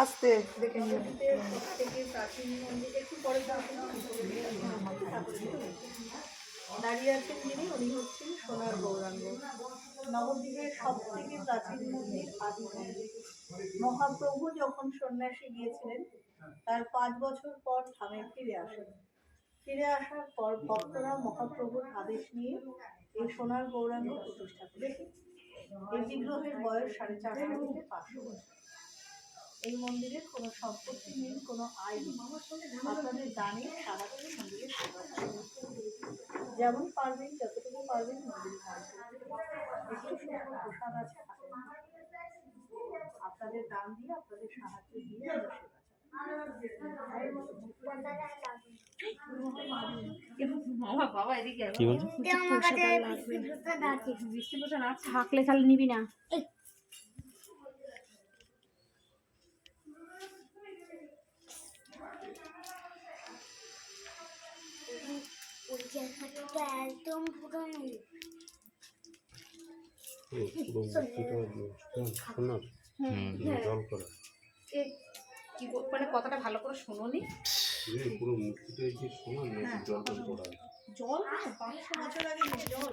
আস্তে দেখে নিন। থেকে প্রাচীন মন্দির একটু পরে দাঁড়িয়ে আছেন যিনি, উনি হচ্ছেন সোনার গৌরাঙ্গ, নবদ্বীপের সব থেকে প্রাচীন মন্দির, আদি মন্দির। মহাপ্রভু যখন সন্ন্যাসী গিয়েছিলেন তার 5 বছর পর ধামে ফিরে আসেন। ফিরে আসার পর ভক্তরা মহাপ্রভুর আদেশ নিয়ে এই সোনার গৌরাঙ্গ প্রতিষ্ঠা করেন। এই বিগ্রহের বয়স 450 থেকে 500 বছর। এই মন্দিরের কোনো সম্পত্তি নেই, কোনো আয় নেই, আপনাদের দানে সাহায্যের মন্দিরের সেবা করবেন। যেমন পারবেন যতটুকু পারবেন মন্দিরে দান করবেন। একটু শুকনো প্রসাদ আছে হাতে, আপনাদের দান দিয়ে আপনাদের সাহায্য দিয়ে আমরা বাবা এদিকে বৃষ্টি পোষা না থাকলে তাহলে নিবি না। একদম পুরনো মানে কথাটা ভালো করে শোনোনি। পুরো মূর্তিটা এই যে সোনা, জল জল 500 বছর আগে জল।